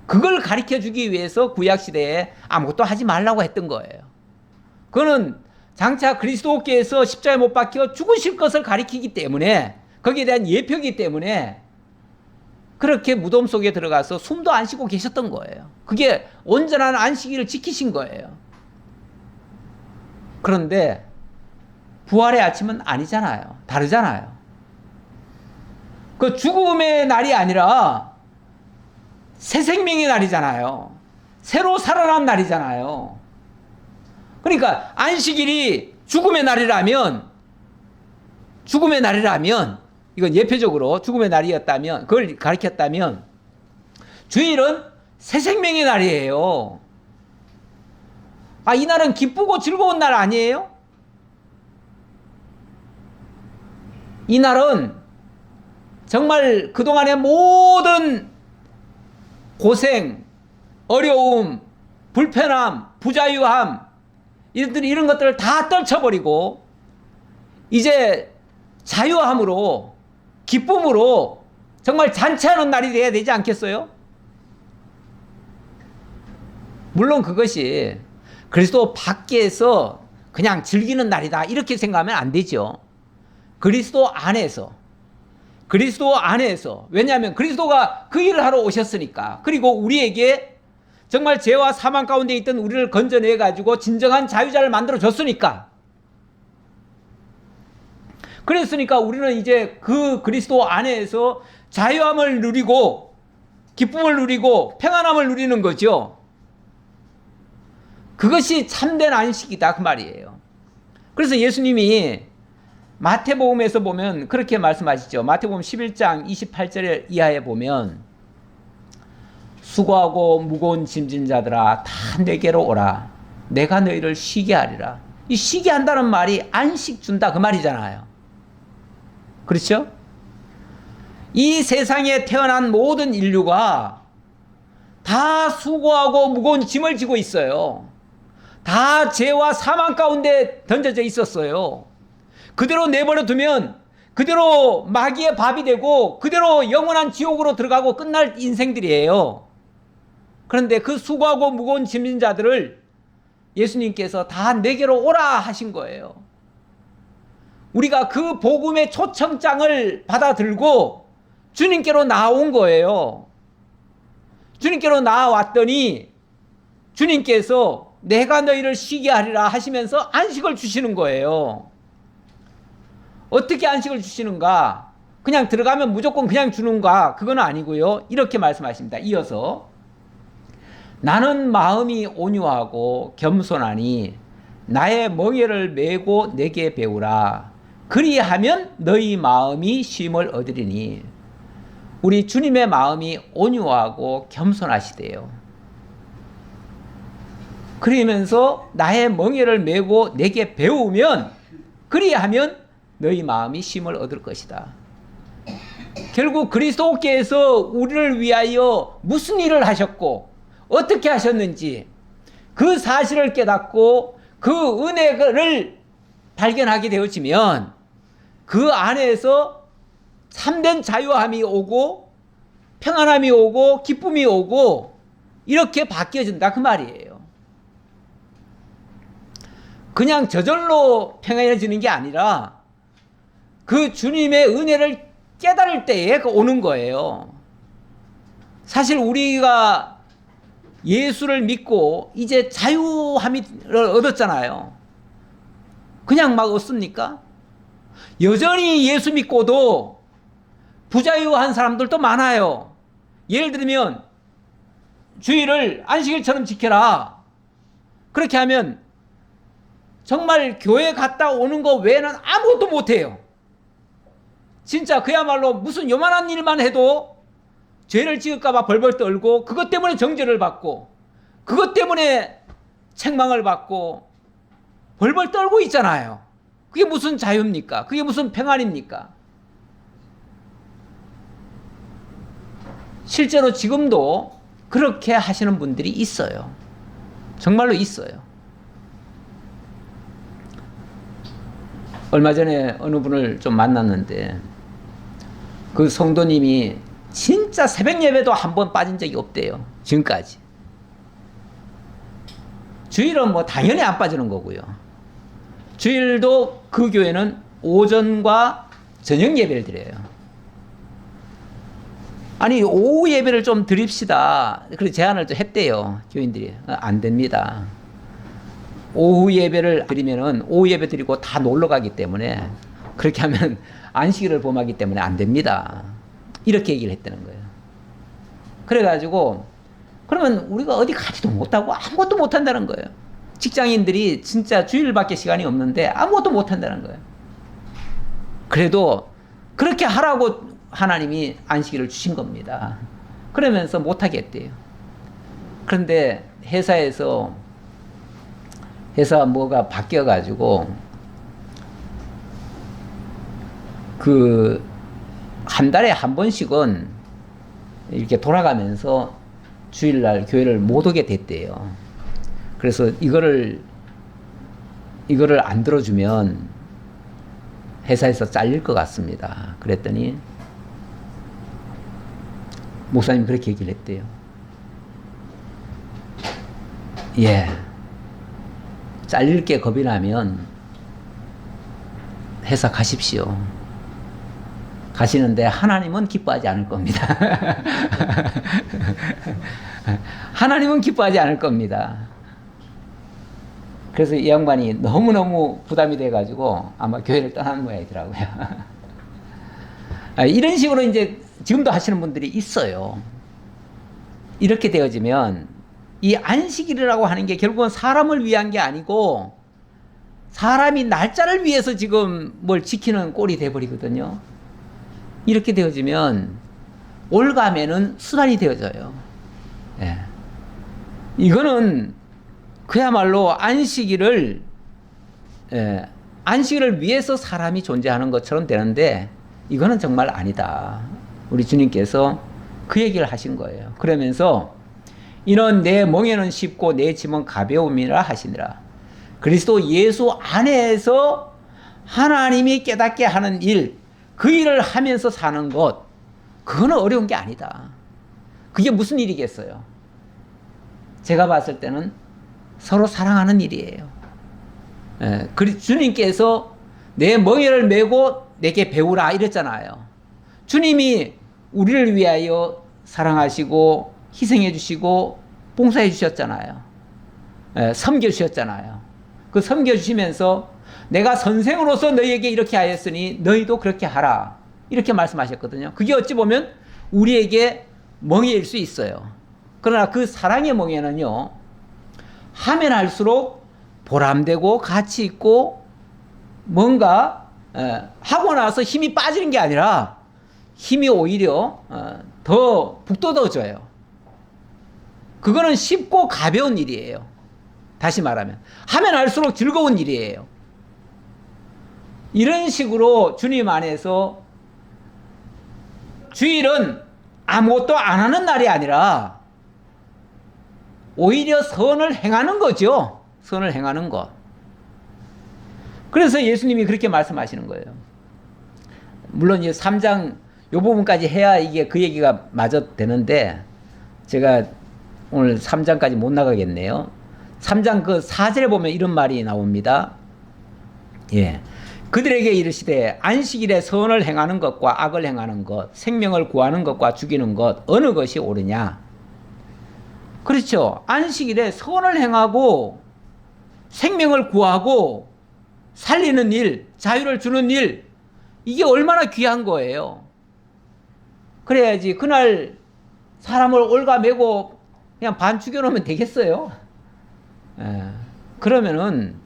[SPEAKER 1] 그걸 가르쳐 주기 위해서 구약시대에 아무것도 하지 말라고 했던 거예요. 그거는 장차 그리스도께서 십자가에 못 박혀 죽으실 것을 가리키기 때문에, 거기에 대한 예표이기 때문에 그렇게 무덤 속에 들어가서 숨도 안 쉬고 계셨던 거예요. 그게 온전한 안식일을 지키신 거예요. 그런데 부활의 아침은 아니잖아요. 다르잖아요. 그 죽음의 날이 아니라 새 생명의 날이잖아요. 새로 살아난 날이잖아요. 그러니까 안식일이 죽음의 날이라면 이건 예표적으로 죽음의 날이었다면, 그걸 가르쳤다면 주일은 새 생명의 날이에요. 이 날은 기쁘고 즐거운 날 아니에요? 이 날은 정말 그동안의 모든 고생, 어려움, 불편함, 부자유함, 이런 것들을 다 떨쳐버리고 이제 자유함으로, 기쁨으로 정말 잔치하는 날이 돼야 되지 않겠어요? 물론 그것이 그리스도 밖에서 그냥 즐기는 날이다 이렇게 생각하면 안 되죠. 그리스도 안에서, 왜냐하면 그리스도가 그 일을 하러 오셨으니까, 그리고 우리에게 정말 죄와 사망 가운데 있던 우리를 건져내 가지고 진정한 자유자를 만들어 줬으니까, 그랬으니까 우리는 이제 그 그리스도 안에서 자유함을 누리고 기쁨을 누리고 평안함을 누리는 거죠. 그것이 참된 안식이다 그 말이에요. 그래서 예수님이 마태복음에서 보면 그렇게 말씀하시죠. 마태복음 11장 28절 이하에 보면 수고하고 무거운 짐진 자들아 다 내게로 오라. 내가 너희를 쉬게 하리라. 이 쉬게 한다는 말이 안식 준다 그 말이잖아요. 그렇죠? 이 세상에 태어난 모든 인류가 다 수고하고 무거운 짐을 지고 있어요. 다 죄와 사망 가운데 던져져 있었어요. 그대로 내버려 두면 그대로 마귀의 밥이 되고 그대로 영원한 지옥으로 들어가고 끝날 인생들이에요. 그런데 그 수고하고 무거운 짐진 자들을 예수님께서 다 내게로 오라 하신 거예요. 우리가 그 복음의 초청장을 받아들고 주님께로 나온 거예요. 주님께로 나왔더니 주님께서 내가 너희를 쉬게 하리라 하시면서 안식을 주시는 거예요. 어떻게 안식을 주시는가? 그냥 들어가면 무조건 그냥 주는가? 그건 아니고요. 이렇게 말씀하십니다. 이어서 나는 마음이 온유하고 겸손하니 나의 멍에를 메고 내게 배우라. 그리하면 너희 마음이 쉼을 얻으리니. 우리 주님의 마음이 온유하고 겸손하시대요. 그러면서 나의 멍에를 메고 내게 배우면 그리하면 너희 마음이 쉼을 얻을 것이다. 결국 그리스도께서 우리를 위하여 무슨 일을 하셨고 어떻게 하셨는지 그 사실을 깨닫고 그 은혜를 발견하게 되어지면 그 안에서 참된 자유함이 오고 평안함이 오고 기쁨이 오고 이렇게 바뀌어진다 그 말이에요. 그냥 저절로 평안해지는 게 아니라 그 주님의 은혜를 깨달을 때에 오는 거예요. 사실 우리가 예수를 믿고 이제 자유함을 얻었잖아요. 그냥 막 얻습니까? 여전히 예수 믿고도 부자유한 사람들도 많아요. 예를 들면 주일을 안식일처럼 지켜라. 그렇게 하면 정말 교회 갔다 오는 거 외에는 아무것도 못해요. 진짜 그야말로 무슨 요만한 일만 해도 죄를 지을까 봐 벌벌 떨고 그것 때문에 정죄를 받고 그것 때문에 책망을 받고 벌벌 떨고 있잖아요. 그게 무슨 자유입니까? 그게 무슨 평안입니까? 실제로 지금도 그렇게 하시는 분들이 있어요. 정말로 있어요. 얼마 전에 어느 분을 좀 만났는데 그 성도님이 진짜 새벽 예배도 한 번 빠진 적이 없대요. 지금까지. 주일은 뭐 당연히 안 빠지는 거고요. 주일도 그 교회는 오전과 저녁 예배를 드려요. 아니 오후 예배를 좀 드립시다. 그래서 제안을 좀 했대요. 교인들이. 안 됩니다. 오후 예배를 드리면은 오후 예배 드리고 다 놀러 가기 때문에 그렇게 하면 안식일을 범하기 때문에 안 됩니다. 이렇게 얘기를 했다는 거예요. 그래가지고 그러면 우리가 어디 가지도 못하고 아무것도 못한다는 거예요. 직장인들이 진짜 주일밖에 시간이 없는데 아무것도 못한다는 거예요. 그래도 그렇게 하라고 하나님이 안식일을 주신 겁니다. 그러면서 못하게 했대요. 그런데 회사 뭐가 바뀌어가지고 한 달에 한 번씩은 이렇게 돌아가면서 주일날 교회를 못 오게 됐대요. 그래서 이거를 안 들어주면 회사에서 잘릴 것 같습니다. 그랬더니 목사님 그렇게 얘기를 했대요. 예. 잘릴 게 겁이 나면 회사 가십시오. 가시는데 하나님은 기뻐하지 않을 겁니다. 하나님은 기뻐하지 않을 겁니다. 그래서 이 양반이 너무너무 부담이 돼가지고 아마 교회를 떠나는 모양이더라고요. 이런 식으로 이제 지금도 하시는 분들이 있어요. 이렇게 되어지면 이 안식일이라고 하는 게 결국은 사람을 위한 게 아니고 사람이 날짜를 위해서 지금 뭘 지키는 꼴이 돼버리거든요. 이렇게 되어지면 올가매는 수단이 되어져요. 예. 이거는 그야말로 안식일을 위해서 사람이 존재하는 것처럼 되는데 이거는 정말 아니다. 우리 주님께서 그 얘기를 하신 거예요. 그러면서 이는 내 멍에는 쉽고 내 짐은 가벼움이라 하시니라. 그리스도 예수 안에서 하나님이 깨닫게 하는 일, 그 일을 하면서 사는 것, 그거는 어려운 게 아니다. 그게 무슨 일이겠어요? 제가 봤을 때는 서로 사랑하는 일이에요. 주님께서 내 멍에를 메고 내게 배우라 이랬잖아요. 주님이 우리를 위하여 사랑하시고 희생해 주시고 봉사해 주셨잖아요. 섬겨 주셨잖아요. 그 섬겨 주시면서 내가 선생으로서 너희에게 이렇게 하였으니 너희도 그렇게 하라. 이렇게 말씀하셨거든요. 그게 어찌 보면 우리에게 멍에일 수 있어요. 그러나 그 사랑의 멍에는요, 하면 할수록 보람되고 가치 있고 뭔가 하고 나서 힘이 빠지는 게 아니라 힘이 오히려 더 북돋아져요. 그거는 쉽고 가벼운 일이에요. 다시 말하면 하면 할수록 즐거운 일이에요. 이런 식으로 주님 안에서 주일은 아무것도 안 하는 날이 아니라 오히려 선을 행하는 거죠. 선을 행하는 것. 그래서 예수님이 그렇게 말씀하시는 거예요. 물론 이 3장 이 부분까지 해야 이게 그 얘기가 마저 되는데 제가 오늘 3장까지 못 나가겠네요. 3장 그 4절에 보면 이런 말이 나옵니다. 예. 그들에게 이르시되 안식일에 선을 행하는 것과 악을 행하는 것, 생명을 구하는 것과 죽이는 것 어느 것이 옳으냐? 그렇죠. 안식일에 선을 행하고 생명을 구하고 살리는 일, 자유를 주는 일, 이게 얼마나 귀한 거예요. 그래야지 그날 사람을 올가매고 그냥 반 죽여놓으면 되겠어요. 그러면은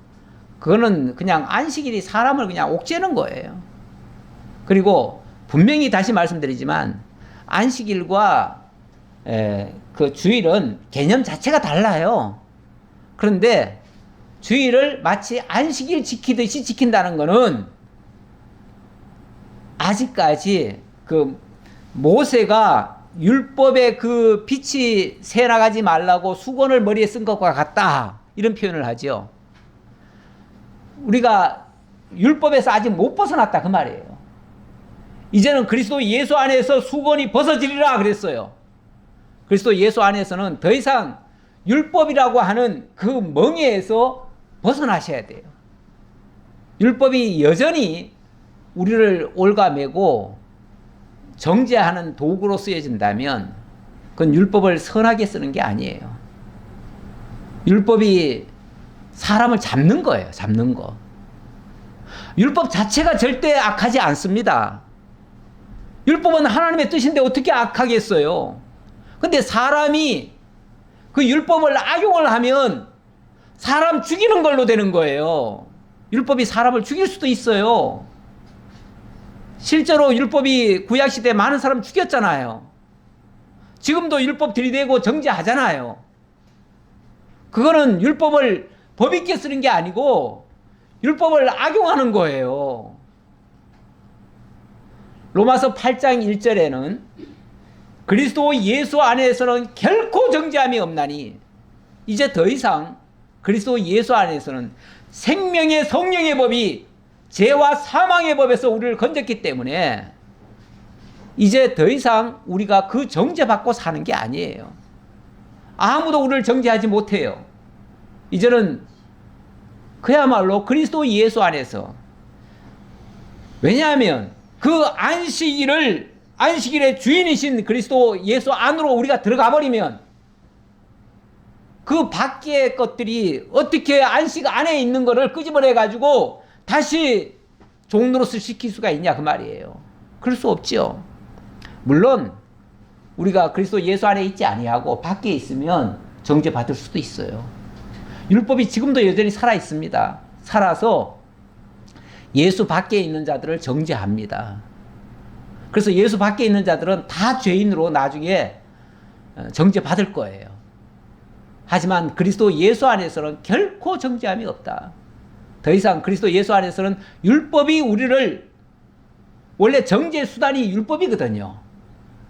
[SPEAKER 1] 그거는 그냥 안식일이 사람을 그냥 옥죄는 거예요. 그리고 분명히 다시 말씀드리지만 안식일과 그 주일은 개념 자체가 달라요. 그런데 주일을 마치 안식일 지키듯이 지킨다는 것은 아직까지 그 모세가 율법의 그 빛이 새나가지 말라고 수건을 머리에 쓴 것과 같다. 이런 표현을 하죠. 우리가 율법에서 아직 못 벗어났다 그 말이에요. 이제는 그리스도 예수 안에서 수건이 벗어지리라 그랬어요. 그리스도 예수 안에서는 더 이상 율법이라고 하는 그 멍에에서 벗어나셔야 돼요. 율법이 여전히 우리를 올가매고 정죄하는 도구로 쓰여진다면 그건 율법을 선하게 쓰는 게 아니에요. 율법이 사람을 잡는 거예요. 잡는 거. 율법 자체가 절대 악하지 않습니다. 율법은 하나님의 뜻인데 어떻게 악하겠어요? 근데 사람이 그 율법을 악용을 하면 사람 죽이는 걸로 되는 거예요. 율법이 사람을 죽일 수도 있어요. 실제로 율법이 구약시대에 많은 사람 죽였잖아요. 지금도 율법 들이대고 정죄하잖아요. 그거는 율법을 법있게 쓰는 게 아니고 율법을 악용하는 거예요. 로마서 8장 1절에는 그리스도 예수 안에서는 결코 정죄함이 없나니 이제 더 이상 그리스도 예수 안에서는 생명의 성령의 법이 죄와 사망의 법에서 우리를 건졌기 때문에 이제 더 이상 우리가 그 정죄받고 사는 게 아니에요. 아무도 우리를 정죄하지 못해요. 이제는 그야말로 그리스도 예수 안에서, 왜냐하면 그 안식일의 주인이신 그리스도 예수 안으로 우리가 들어가 버리면 그 밖의 것들이 어떻게 안식 안에 있는 거를 끄집어내 가지고 다시 종노릇을 시킬 수가 있냐 그 말이에요. 그럴 수 없죠. 물론 우리가 그리스도 예수 안에 있지 아니하고 밖에 있으면 정죄받을 수도 있어요. 율법이 지금도 여전히 살아 있습니다. 살아서 예수 밖에 있는 자들을 정죄합니다. 그래서 예수 밖에 있는 자들은 다 죄인으로 나중에 정죄받을 거예요. 하지만 그리스도 예수 안에서는 결코 정죄함이 없다. 더 이상 그리스도 예수 안에서는 율법이 우리를, 원래 정죄 수단이 율법이거든요.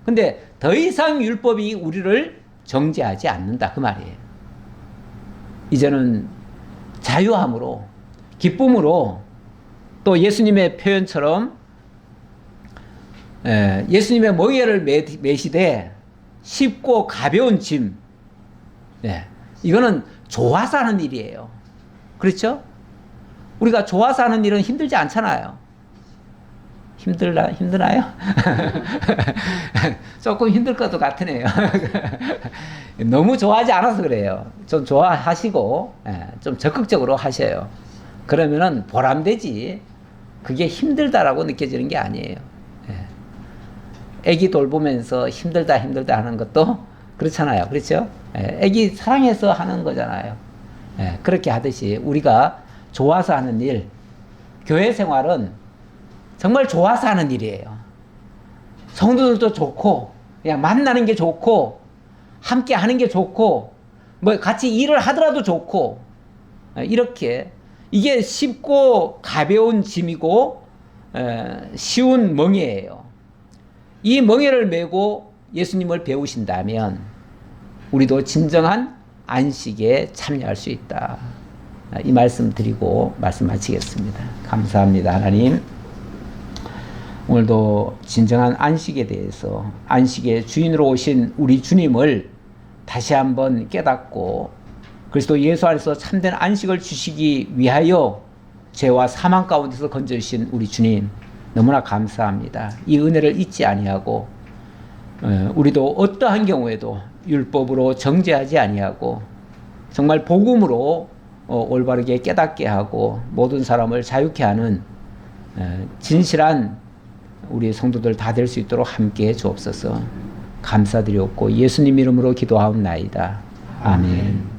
[SPEAKER 1] 근데 더 이상 율법이 우리를 정죄하지 않는다 그 말이에요. 이제는 자유함으로 기쁨으로 또 예수님의 표현처럼 예수님의 멍에를 메시되 쉽고 가벼운 짐, 이거는 좋아서 하는 일이에요. 그렇죠? 우리가 좋아서 하는 일은 힘들지 않잖아요. 힘드나요? 조금 힘들 것도 같으네요. 너무 좋아하지 않아서 그래요. 좀 좋아하시고 좀 적극적으로 하셔요. 그러면은 보람되지. 그게 힘들다라고 느껴지는 게 아니에요. 애기 돌보면서 힘들다 하는 것도 그렇잖아요. 그렇죠? 애기 사랑해서 하는 거잖아요. 그렇게 하듯이 우리가 좋아서 하는 일, 교회 생활은 정말 좋아서 하는 일이에요. 성도들도 좋고, 그냥 만나는 게 좋고, 함께 하는 게 좋고, 뭐 같이 일을 하더라도 좋고, 이렇게 이게 쉽고 가벼운 짐이고 쉬운 멍에예요. 이 멍에를 메고 예수님을 배우신다면 우리도 진정한 안식에 참여할 수 있다. 이 말씀 드리고 말씀 마치겠습니다. 감사합니다. 하나님, 오늘도 진정한 안식에 대해서 안식의 주인으로 오신 우리 주님을 다시 한번 깨닫고 그리스도 예수 안에서 참된 안식을 주시기 위하여 죄와 사망 가운데서 건져주신 우리 주님 너무나 감사합니다. 이 은혜를 잊지 아니하고 우리도 어떠한 경우에도 율법으로 정죄하지 아니하고 정말 복음으로 올바르게 깨닫게 하고 모든 사람을 자유케 하는 진실한 우리 성도들 다 될 수 있도록 함께해 주옵소서. 감사드렸고 예수님 이름으로 기도하옵나이다. 아멘.